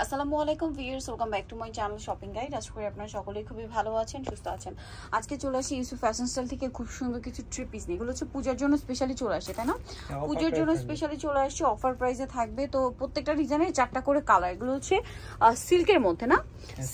আসসালামু আলাইকুম viewers, welcome back to my channel shopping guide. আশা করি আপনারা সকলেই খুবই ভালো আছেন, সুস্থ আছেন। আজকে চলে আসি ইউসুফ ফ্যাশন স্টাইল থেকে খুব সুন্দর কিছু থ্রি পিস নিয়ে। এগুলো হচ্ছে পূজার জন্য স্পেশালি চলে আসে, তাই না? পূজার জন্য স্পেশালি চলে আসছে, অফার প্রাইসে থাকবে। তো প্রত্যেকটা ডিজাইনের 4টা করে কালার। এগুলো হচ্ছে সিল্কের মধ্যে, না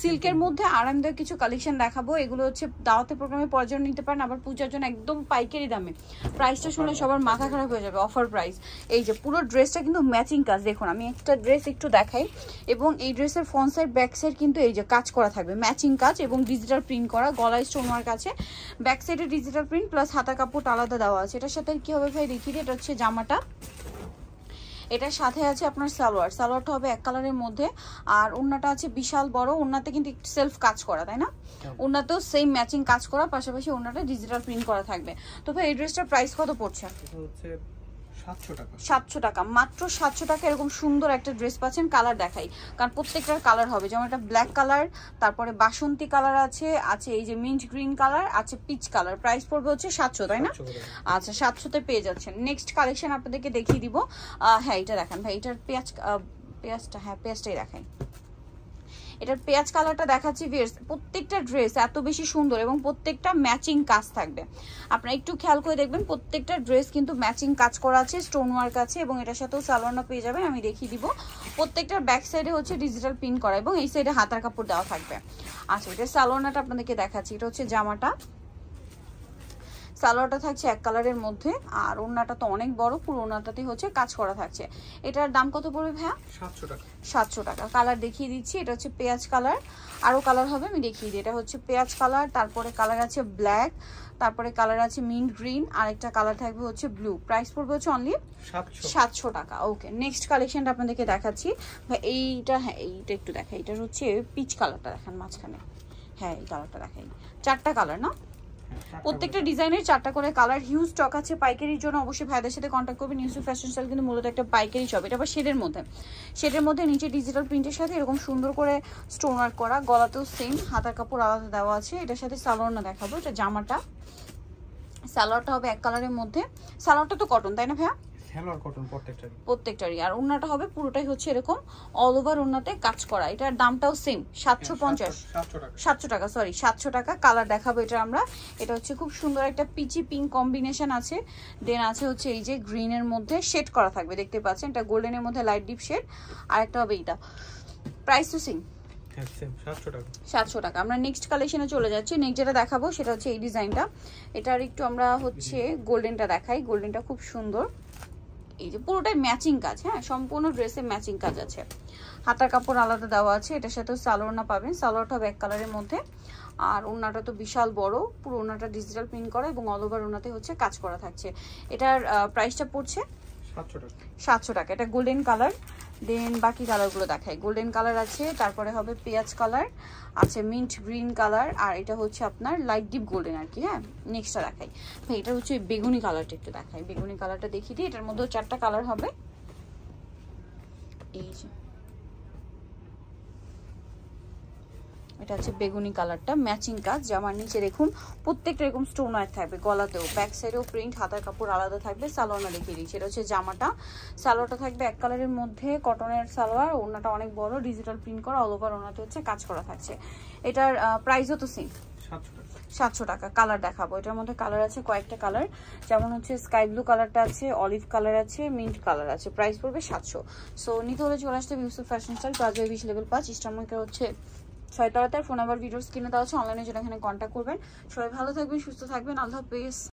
সিল্কের মধ্যে আরামদায়ক কিছু কালেকশন দেখাবো। এগুলো হচ্ছে দাওয়াতে প্রোগ্রামে পরার জন্য নিতে পারেন, আবার পূজার জন্য একদম পাইকারি দামে। প্রাইসটা শুনলে সবার মাথা খারাপ হয়ে যাবে, অফার প্রাইস। এই যে পুরো ড্রেসটা কিন্তু ম্যাচিং কাজ, দেখুন আমি একটা ড্রেস একটু দেখাই। এবং এই ড্রেসের ফ্রন্ট সাইড ব্যাক সাইড কিন্তু এই যে কাজ করা থাকবে, ম্যাচিং কাজ এবং ডিজিটাল প্রিন্ট করা, গলায় স্টোন ওয়ার্ক আছে, ব্যাক সাইডে ডিজিটাল প্রিন্ট প্লাস হাতা কাপড় আলাদা দেওয়া আছে। এটার সাথে কি হবে ভাই দেখিয়ে দিই। এটা হচ্ছে জামাটা, এটার সাথে আছে আপনার সালোয়ারটা হবে এক কালারের মধ্যে। আর ওড়নাটা আছে বিশাল বড়, ওড়নাতে কিন্তু একটু সেলফ কাজ করা, তাই না? ওড়নাতেও সেম ম্যাচিং কাজ করা, পাশাপাশি ওড়নাটা ডিজিটাল প্রিন্ট করা থাকবে। তো ভাই এই ড্রেসটার প্রাইস কত পড়ছে? 700 টাকা, মাত্র 700 টাকা। এরকম সুন্দর একটা ড্রেস পাচ্ছেন। কালার দেখাই, কারণ প্রত্যেকটার কালার হবে, যেমন একটা ব্ল্যাক কালার, তারপরে বাসন্তী কালার আছে এই যে মিন্ট গ্রিন কালার আছে, পিচ কালার। প্রাইস পড়বে হচ্ছে 700, তাই না? আচ্ছা, 700-তে পেয়ে যাচ্ছেন। নেক্সট কালেকশন আপনাদেরকে দেখিয়ে দিব। হ্যাঁ এটা দেখান ভাই, এটার পেঁয়াজটা, হ্যাঁ পেঁয়াজটাই দেখাই। এটার পেঁয়াজ কালারটা দেখাচ্ছি। প্রত্যেকটা ড্রেস এত বেশি সুন্দর এবং প্রত্যেকটা ম্যাচিং কাজ থাকবে। আপনারা একটু খেয়াল করে দেখবেন, প্রত্যেকটা ড্রেস কিন্তু ম্যাচিং কাজ করা আছে, স্টোন ওয়ার্ক আছে এবং এটার সাথেও সালোয়ারটা পেয়ে যাবেন। আমি দেখিয়ে দিব। প্রত্যেকটার ব্যাক সাইডে হচ্ছে ডিজিটাল প্রিন্ট করা এবং এই সাইডে হাতার কাপড় দেওয়া থাকবে। আচ্ছা, এটা সালোয়ারটা আপনাদেরকে দেখাচ্ছি। এটা হচ্ছে জামাটা, সালোয়ারটা থাকছে এক কালারের মধ্যে, আর ওড়নাটা তো অনেক বড়, পুরো ওড়নাটাতে হচ্ছে কাজ করা থাকছে। এটার দাম কত পড়বে ভাইয়া? 700 টাকা। 700 টাকা। কালার দেখিয়ে দিচ্ছি। এটা হচ্ছে পেঁয়াজ কালার, আরো কালার হবে আমি দেখিয়ে দিই। এটা হচ্ছে পেঁয়াজ কালার, তারপরে কালার আছে ব্ল্যাক, তারপরে কালার আছে মিন্ট গ্রিন, আর একটা কালার থাকবে হচ্ছে ব্লু। প্রাইস পড়বে হচ্ছে অনলি 700 টাকা। ওকে, নেক্সট কালেকশনটা আপনাদেরকে দেখাচ্ছি। এইটা, হ্যাঁ এইটা একটু দেখাই। এটা হচ্ছে পিচ কালারটা দেখান মাঝখানে। হ্যাঁ এই কালারটা দেখাই। 4টা কালার না, প্রত্যেকটা ডিজাইনের 4টা করে কালার। হিউজ স্টক আছে পাইকারির জন্য, অবশ্যই ভাইদের সাথে কন্ট্যাক্ট করবেন। ইউসুফ ফ্যাশন স্টাইল কিন্তু মূলত একটা পাইকারি শপ। এটা আবার শেডের মধ্যে নিচে ডিজিটাল প্রিন্টের সাথে এরকম সুন্দর করে স্টোন ওয়ার্ক করা, গলাতেও সেম, হাতার কাপড় আলাদা দেওয়া আছে। এটার সাথে সালোয়ারটা দেখাবো। এটা জামাটা, সালোয়ারটা হবে এক কালারের মধ্যে। সালোয়ারটা তো কটন, তাই না ভাইয়া? প্রত্যেকটারই। আর ওড়নাটা হবে পুরোটাই হচ্ছে এরকম অল ওভার ওড়নাতে কাজ করা। এটার দামটাও সেম 700 টাকা, সরি 700 টাকা। কালার দেখাবো এটা আমরা। এটা হচ্ছে খুব সুন্দর একটা পিচি পিঙ্ক কম্বিনেশন আছে, দেন আছে হচ্ছে এই যে গ্রিনের মধ্যে শেড করা থাকবে, দেখতে পাচ্ছেন। এটা গোল্ডেনের মধ্যে লাইট ডিপ শেড, আর একটা হবে এইটা। প্রাইস তো সেম 700 টাকা। আমরা নেক্সট কালেকশনে চলে যাচ্ছি। নেক্সট যেটা দেখাবো সেটা হচ্ছে এই ডিজাইনটা। এটার একটু আমরা হচ্ছে গোল্ডেনটা দেখাই। গোল্ডেনটা খুব সুন্দর, এই যে পুরোটাই ম্যাচিং কাজ। হ্যাঁ, সম্পূর্ণ ড্রেসে ম্যাচিং কাজ আছে, হাতার কাপড় আলাদা দেওয়া আছে। এটার সাথেও সালোয়ারটা পাবেন, সালোয়ারটা হবে এক কালারের মধ্যে। আর ওড়নাটা তো বিশাল বড়, পুরো ওড়নাটা ডিজিটাল প্রিন্ট করা এবং অল ওভার ওড়নাতে হচ্ছে কাজ করা থাকছে। এটার প্রাইসটা পড়ছে 700 টাকা। এটা গোল্ডেন কালার। দেন বাকি কালারগুলো দেখাই। গোল্ডেন কালার আছে, তারপরে হবে পেঁয়াজ কালার আছে, মিন্ট গ্রিন কালার, আর এটা হচ্ছে আপনার লাইট ডিপ গোল্ডেন আর কি। হ্যাঁ, নেক্সটটা দেখাই ভাই। এটা হচ্ছে বেগুনি কালারটা একটু দেখাই। বেগুনি কালারটা দেখিয়ে দিই। এটার মধ্যেও 4টা কালার হবে। এই যে এটা হচ্ছে বেগুনি কালারটা, ম্যাচিং কাজ। জামার নিচে দেখুন প্রত্যেকটা এরকম স্টোন ওয়ার্ক থাকবে, গলাতেও, ব্যাক সাইডেও প্রিন্ট, হাতার কাপড় আলাদা থাকবে। সালোয়ারটা দেখিয়ে দিচ্ছি। এটা হচ্ছে জামাটা, সালোয়ারটা থাকবে এক কালারের মধ্যে, কটনের সালোয়ার, ওড়নাটা অনেক বড়, ডিজিটাল প্রিন্ট করা, অল ওভার ওড়নাতে হচ্ছে কাজ করা থাকছে। এটার প্রাইসও তো সেম 700 টাকা। কালার দেখাবো। এটার মধ্যে কালার আছে কয়েকটা কালার, যেমন হচ্ছে স্কাই ব্লু কালারটা আছে, অলিভ কালার আছে, মিন্ট কালার আছে। প্রাইস পড়বে 700। সো নিতে হলে চলে আসতে Yusuf fashion style, plaza 20 level 5, ইস্টার্নমার্কেট হচ্ছে 6 তলাতে। ফোন নাম্বার ভিডিওস কিনে দেওয়া হচ্ছে, অনলাইনে যেটা এখানে কন্ট্যাক্ট করবেন। সবাই ভালো থাকবেন, সুস্থ থাকবেন। আল্লাহ হাফেজ।